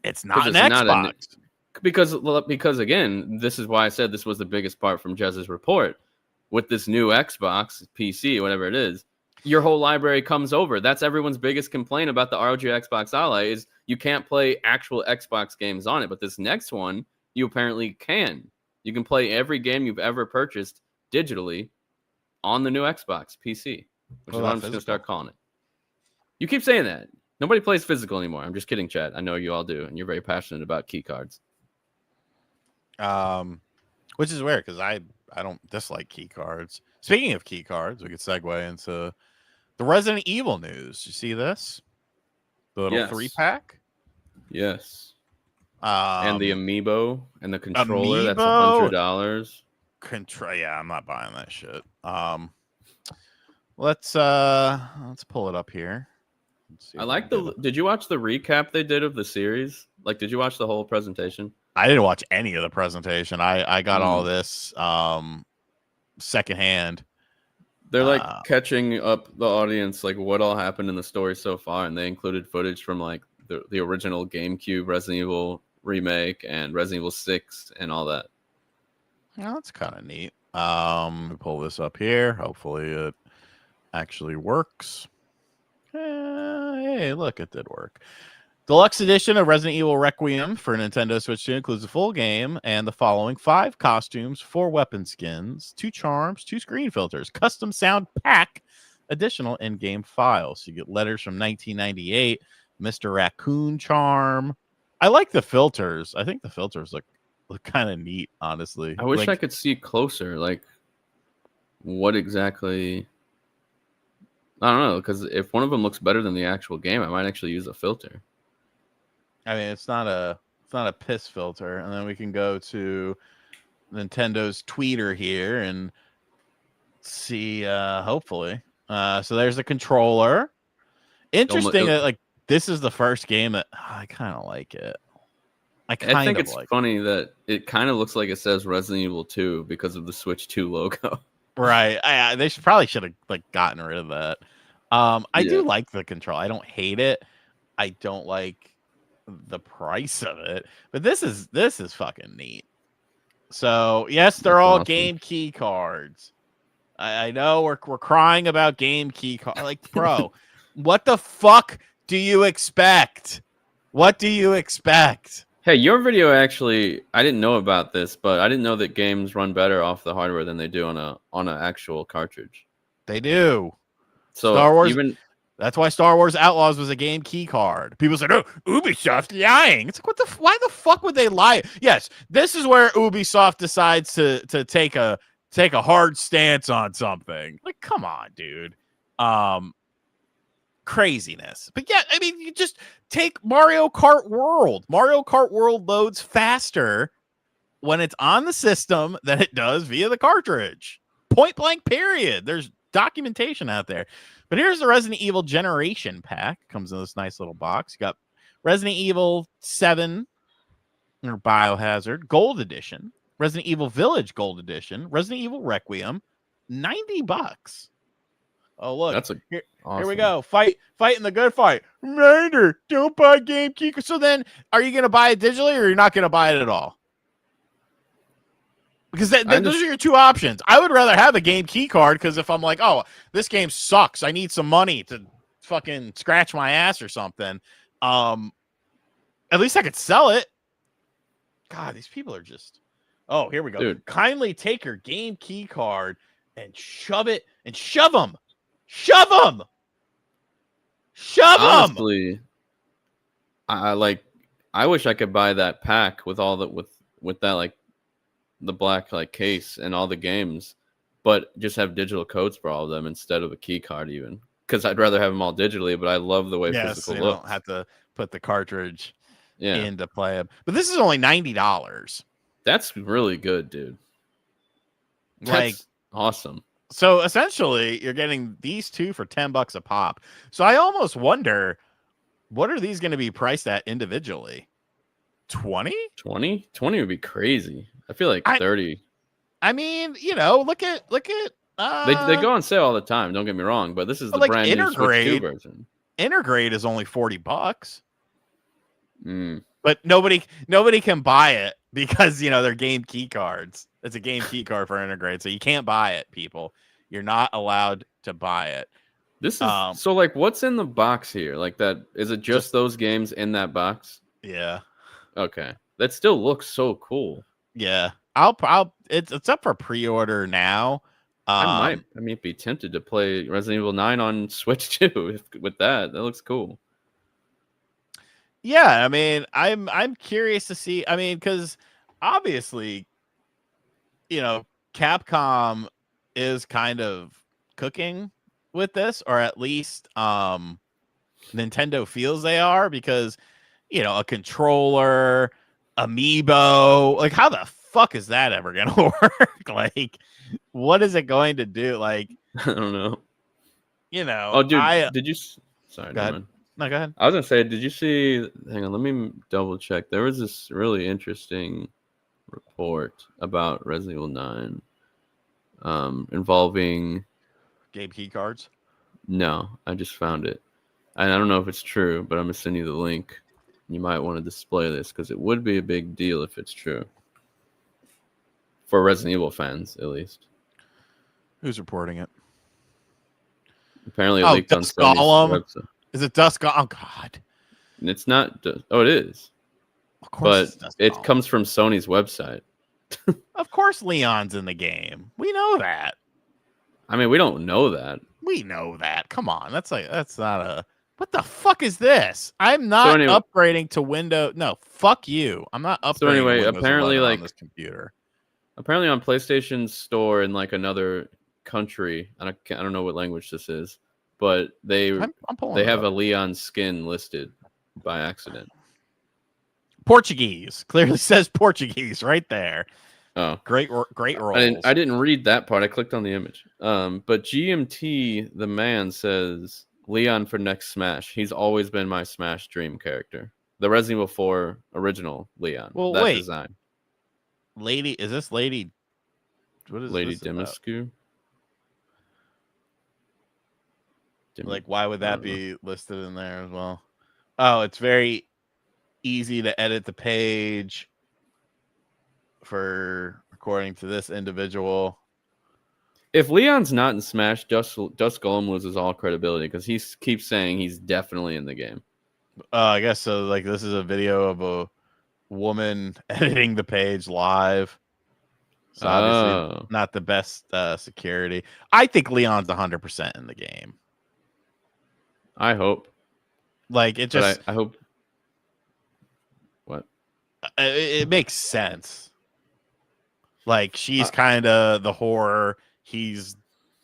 It's not an Xbox. Because again, this is why I said this was the biggest part from Jez's report. With this new Xbox, PC, whatever it is, your whole library comes over. That's everyone's biggest complaint about the ROG Xbox Ally is you can't play actual Xbox games on it. But this next one, you apparently can. You can play every game you've ever purchased digitally on the new Xbox PC, which is what I'm just going to start calling it. You keep saying that. Nobody plays physical anymore. I'm just kidding, Chad. I know you all do, and you're very passionate about key cards. Which is weird because I don't dislike key cards. Speaking of key cards, we could segue into the Resident Evil news. You see this? The little 3-pack? Yes. And the amiibo and the controller. That's $100. Yeah, I'm not buying that shit. Let's pull it up here. I like did you watch the recap they did of the series? Did you watch the whole presentation? I didn't watch any of the presentation. I got all this secondhand. They're catching up the audience, what all happened in the story so far, and they included footage from the original GameCube Resident Evil remake and Resident Evil 6 and all that. Oh, that's kind of neat. Let me pull this up here. Hopefully it actually works. Hey, look, it did work. Deluxe edition of Resident Evil Requiem for Nintendo Switch 2 includes the full game and the following: 5 costumes, 4 weapon skins, 2 charms, 2 screen filters, custom sound pack, additional in-game files. You get letters from 1998, Mr. Raccoon charm. I like the filters. I think the filters look kind of neat, honestly. I wish Like, I could see closer, like what exactly. I don't know, because if one of them looks better than the actual game, I might actually use a filter. I mean, it's not a piss filter. And then we can go to Nintendo's Tweeter here and see, hopefully. So there's the controller. Interesting that like this is the first game that I kind of like it. I think it's funny that it kind of looks like it says Resident Evil 2 because of the Switch 2 logo. Right. They probably should have like gotten rid of that. I do like the control. I don't hate it. I don't like the price of it, but this is fucking neat. So yes, they're That's all awesome. game key cards. I know we're crying about game key cards. Like, bro, what the fuck do you expect? What do you expect? Hey, your video actually, I didn't know about this, but I didn't know that games run better off the hardware than they do on an actual cartridge. They do. So Star Wars, even that's why Star Wars Outlaws was a game key card. People said, "Oh, Ubisoft lying." It's like, why the fuck would they lie? Yes, this is where Ubisoft decides to take a hard stance on something. Like, come on, dude. Craziness. But yeah, I mean, you just take Mario Kart World. Mario Kart World loads faster when it's on the system than it does via the cartridge. Point blank, period. There's documentation out there. But here's the Resident Evil Generation Pack. Comes in this nice little box. You got Resident Evil 7 or Biohazard Gold Edition, Resident Evil Village Gold Edition, Resident Evil Requiem, $90. Oh, look. that's Here awesome. we go. Fighting the good fight. Reminder, don't buy game key. So then, are you going to buy it digitally or you're not going to buy it at all? Because those are your two options. I would rather have a game key card because if I'm like, oh, this game sucks, I need some money to fucking scratch my ass or something, at least I could sell it. God, these people are just... Oh, here we go. Dude. Kindly take your game key card and shove it and shove them. Shove them. Shove them. Honestly, I wish I could buy that pack with all that with that like the black like case and all the games, but just have digital codes for all of them instead of a key card even. Because I'd rather have them all digitally, but I love the way physical you looks. don't have to put the cartridge Yeah, in to play them. But this is only $90. that's really good, dude. Like, That's awesome. so essentially, you're getting these two for $10 a pop. So I almost wonder, what are these going to be priced at individually? 20? 20 would be crazy. I feel like 30. I mean, you know, look at They go on sale all the time. Don't get me wrong, but this is the like brand new Switch 2 Intergrade. version. Intergrade is only $40. Mm. But nobody can buy it because, you know, they're game key cards. It's a game key card for Intergrade, so you can't buy it, people. You're not allowed to buy it. This is so like, what's in the box here? Like that? Is it just those games in that box? Yeah, Okay, that still looks so cool. yeah. It's up for pre-order now. I might be tempted to play Resident Evil 9 on Switch too. With that looks cool. Yeah, I mean, I'm curious to see. I mean, because obviously, you know, Capcom is kind of cooking with this, or at least Nintendo feels they are, because, you know, a controller, amiibo, like how the fuck is that ever gonna work? Like, what is it going to do? Like, I don't know. you know, Oh, dude, did you? Sorry, Go never ahead. mind. No, go ahead. I was gonna say, did you see? Hang on, let me double check. There was this really interesting report about Resident Evil 9, involving. Game key cards. No, I just found it, and I don't know if it's true, but I'm gonna send you the link. You might want to display this because it would be a big deal if it's true. For Resident Evil fans, at least. Who's reporting it? Apparently, it Oh, leaked on Dusk Sony's Golem? website. Is it Dusk? Oh God! And it's not. Oh, it is. Of course, But it's Dusk it Golem. comes from Sony's website. Of course, Leon's in the game. We know that. I mean, we don't know that. We know that. Come on. That's not a. What the fuck is this? I'm not anyway- upgrading to Windows. No, fuck you. I'm not upgrading. So anyway, to Windows apparently, 11 on like- this computer. Apparently on PlayStation's store in like another country, I don't know what language this is, but I'm pulling. they it have up. a Leon skin listed by accident. Portuguese. Clearly says Portuguese right there. Oh, Great rolls. I didn't read that part. I clicked on the image. But GMT the man says Leon for next Smash. He's always been my Smash dream character. The Resident Evil 4 original Leon. Well, that wait. design. Lady, is this Lady? What is Lady this about? Dimitrescu. Like, why would I that don't know. be listed in there as well? Oh, it's very easy to edit the page for according to this individual. If Leon's not in Smash, Dust Golem loses all credibility because he keeps saying he's definitely in the game. I guess so. Like, this is a video of a woman editing the page live. So obviously not the best security. I think Leon's 100% in the game. I hope. Like, it But just I hope. What? it makes sense. Like, she's kind of the horror. He's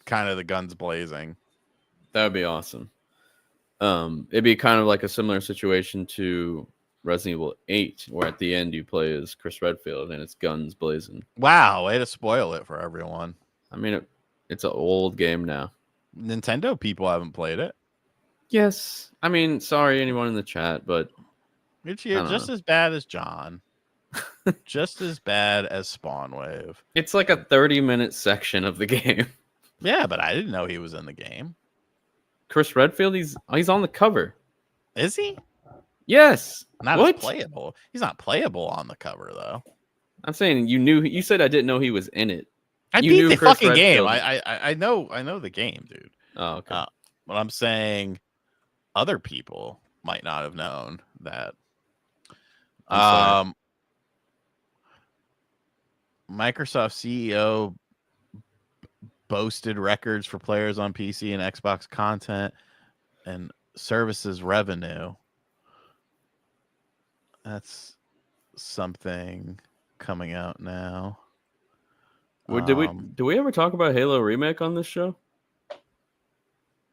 kind of the guns blazing. That would be awesome. It'd be kind of like a similar situation to Resident Evil 8, where at the end you play as Chris Redfield and it's guns blazing. Wow, way to spoil it for everyone. I mean, it's an old game now. Nintendo people haven't played it. Yes. I mean, sorry, anyone in the chat, but It's don't just as bad as John. Just as bad as Spawn Wave. it's like a 30-minute section of the game. Yeah, but I didn't know he was in the game. Chris Redfield, he's on the cover. Is he? Yes. Not What? as playable. He's not playable on the cover though. I'm saying you said I didn't know he was in it. I You beat knew the Chris fucking game. Redfield. I know the game, dude. Oh, okay. But I'm saying other people might not have known that. I'm sorry. Microsoft CEO boasted records for players on PC and Xbox content and services revenue. That's something coming out now. Did we ever talk about Halo Remake on this show?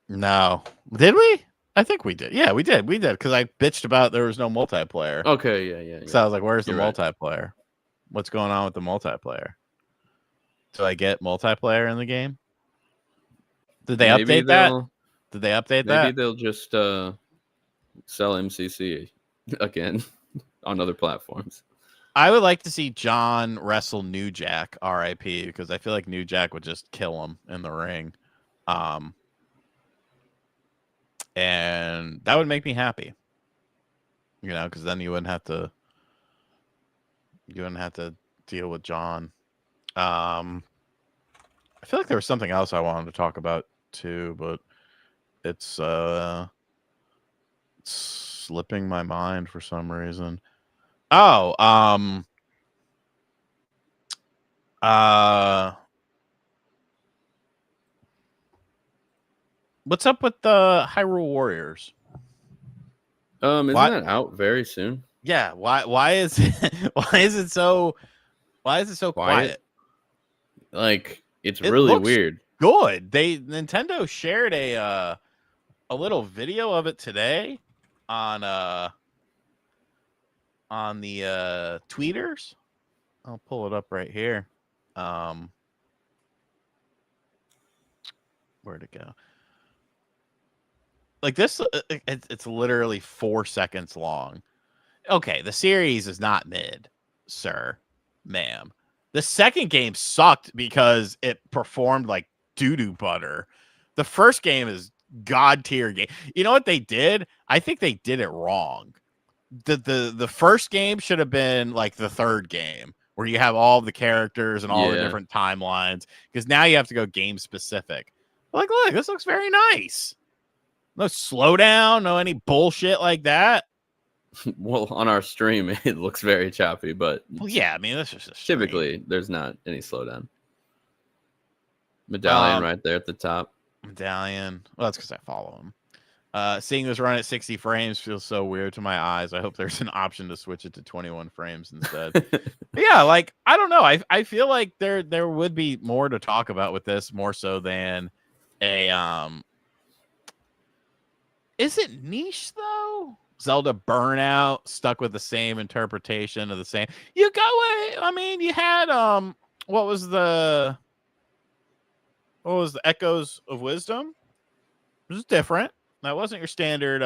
No. Did we? I think we did. Yeah, we did. We did because I bitched about there was no multiplayer. Okay, yeah. So I was like, where's the You're right. multiplayer? What's going on with the multiplayer? Do I get multiplayer in the game? Did they update that? Did they update Maybe that? they'll just sell MCC again on other platforms. I would like to see John wrestle New Jack, RIP, because I feel like New Jack would just kill him in the ring. And that would make me happy. You know, because then you wouldn't have to deal with John. I feel like there was something else I wanted to talk about too, but it's slipping my mind for some reason. Oh, what's up with the Hyrule Warriors? Isn't What? that out very soon? Yeah, why is it so quiet? Like it's It really looks weird. Good. Nintendo shared a little video of it today on the tweeters. I'll pull it up right here. Where'd it go? Like this, it's literally 4 seconds long. Okay, the series is not mid, sir, ma'am. The second game sucked because it performed like doo-doo butter. The first game is god tier game. You know what they did? I think they did it wrong. The first game should have been like the third game where you have all the characters and all the Yeah. different timelines, because now you have to go game specific. Like, look, this looks very nice. No slowdown, no any bullshit like that. Well, on our stream, it looks very choppy, but Well, yeah, I mean, that's just a stream. typically there's not any slowdown. Medallion right there at the top. Medallion. Well, that's because I follow him. Seeing this run at 60 frames feels so weird to my eyes. I hope there's an option to switch it to 21 frames instead. But yeah, like I don't know. I feel like there would be more to talk about with this, more so than a Is it niche though? Zelda Burnout stuck with the same interpretation of the same. You go. I mean, you had what was the Echoes of Wisdom? It was different. That wasn't your standard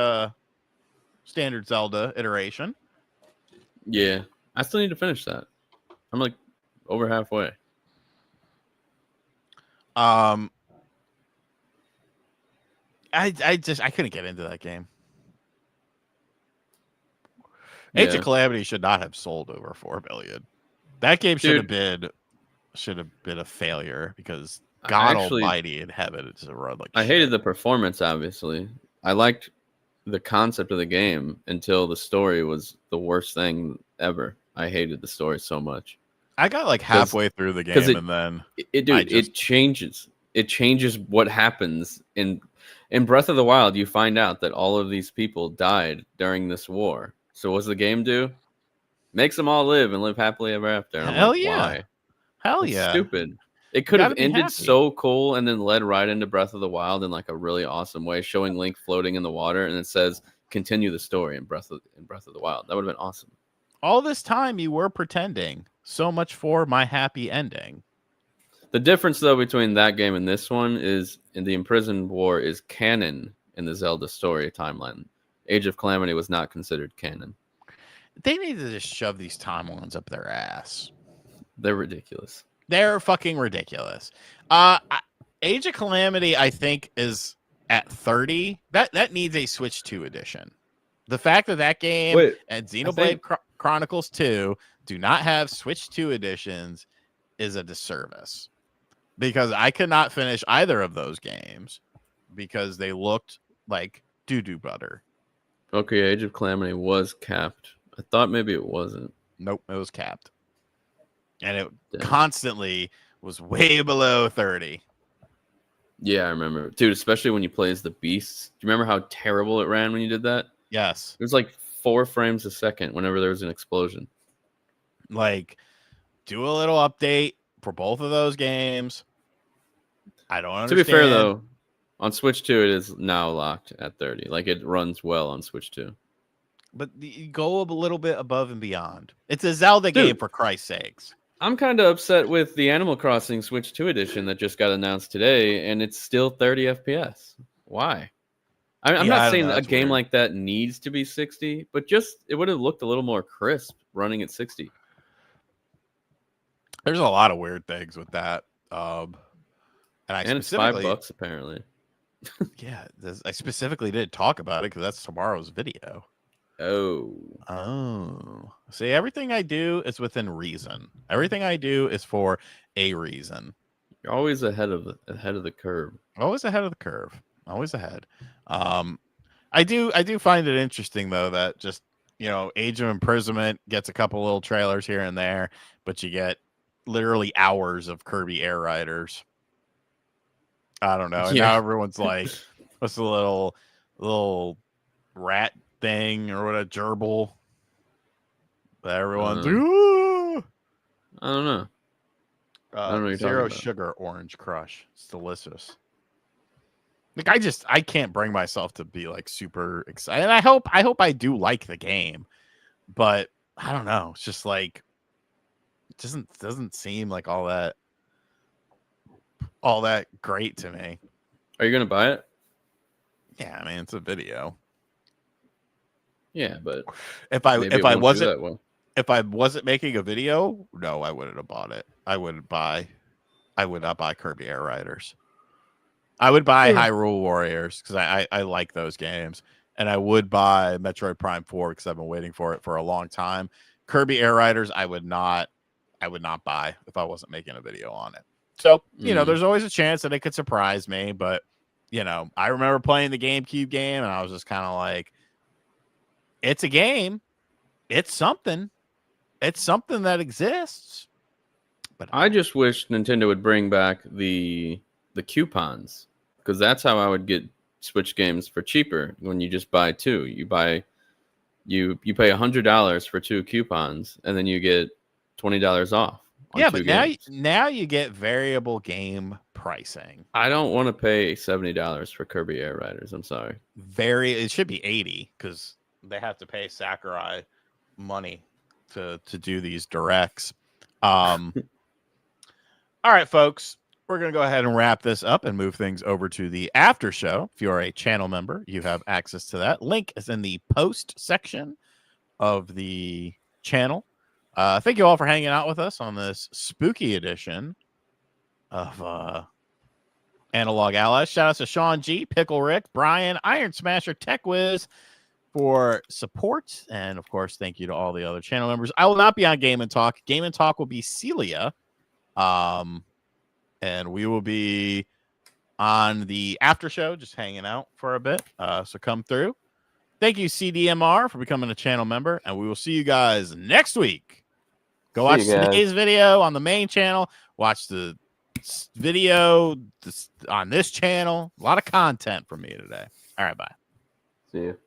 Zelda iteration. Yeah, I still need to finish that. I'm like over halfway. I couldn't get into that game. Age of Calamity should not have sold over 4 billion. That game should have been a failure because God Almighty in heaven, it's a run like I hated the performance. Obviously, I liked the concept of the game until the story was the worst thing ever. I hated the story so much. I got like halfway through the game and then it changes. It changes what happens in Breath of the Wild. You find out that all of these people died during this war. So what's the game do? Makes them all live and live happily ever after. And Hell like, yeah. why? Hell That's yeah. stupid. It could have ended so cool and then led right into Breath of the Wild in like a really awesome way, showing Link floating in the water and it says continue the story in Breath of the Wild. That would have been awesome. All this time you were pretending. So much for my happy ending. The difference though between that game and this one is in the Imprisoned War is canon in the Zelda story timeline. Age of Calamity was not considered canon. They need to just shove these timelines up their ass. They're ridiculous. They're fucking ridiculous. Age of Calamity, I think, is at 30. That needs a Switch 2 edition. The fact that game and Xenoblade Chronicles 2 do not have Switch 2 editions is a disservice. Because I could not finish either of those games because they looked like doo-doo butter. Okay, Age of Calamity was capped. I thought maybe it wasn't. Nope, it was capped. And it constantly was way below 30. Yeah, I remember. Dude, especially when you play as the beasts. Do you remember how terrible it ran when you did that? Yes. It was like 4 frames a second whenever there was an explosion. Like, do a little update for both of those games. I don't understand. To be fair, though, on Switch 2, it is now locked at 30. Like, it runs well on Switch 2. But you go a little bit above and beyond. It's a Zelda game, for Christ's sakes. I'm kind of upset with the Animal Crossing Switch 2 edition that just got announced today, and it's still 30 FPS. Why? I'm not saying a game like that needs to be 60, but just it would have looked a little more crisp running at 60. There's a lot of weird things with that. And it's $5 apparently. Yeah, I specifically did talk about it because that's tomorrow's video. Oh. See, everything I do is within reason. Everything I do is for a reason. You're always ahead of the curve. Always ahead of the curve. Always ahead. I do find it interesting though that just, Age of Imprisonment gets a couple little trailers here and there, but you get literally hours of Kirby Air Riders. I don't know. And now everyone's like, what's the little rat thing or what, a gerbil? But everyone's like, I don't know. I don't know what you're Zero talking about. Sugar Orange Crush. It's delicious. Like I can't bring myself to be like super excited. And I hope I do like the game, but I don't know. It's just like it doesn't seem like all that great to me. Are you gonna buy it? Yeah, I mean it's a video. Yeah, but if I wasn't making a video, no, I wouldn't have bought it. I would not buy Kirby Air Riders. I would buy Hyrule Warriors because I like those games, and I would buy Metroid Prime 4 because I've been waiting for it for a long time. Kirby Air Riders, I would not buy if I wasn't making a video on it. So there's always a chance that it could surprise me, but I remember playing the GameCube game, and I was just kind of like, it's a game, it's something that exists. But I just wish Nintendo would bring back the coupons, because that's how I would get Switch games for cheaper. When you just buy two, you pay $100 for 2 coupons, and then you get $20 off. Yeah, but now you get variable game pricing. I don't want to pay $70 for Kirby Air Riders. I'm sorry. It should be 80 because they have to pay Sakurai money to do these directs. All right, folks, we're going to go ahead and wrap this up and move things over to the after show. If you're a channel member, you have access to that. Link is in the post section of the channel. Thank you all for hanging out with us on this spooky edition of Analog Allies. Shout out to Sean G, Pickle Rick, Brian, Iron Smasher, Tech Wiz for support. And of course, thank you to all the other channel members. I will not be on Game and Talk. Game and Talk will be Celia. And we will be on the after show, just hanging out for a bit. So come through. Thank you, CDMR, for becoming a channel member. And we will see you guys next week. Go watch today's video on the main channel. Watch the video on this channel. A lot of content from me today. All right, bye. See you.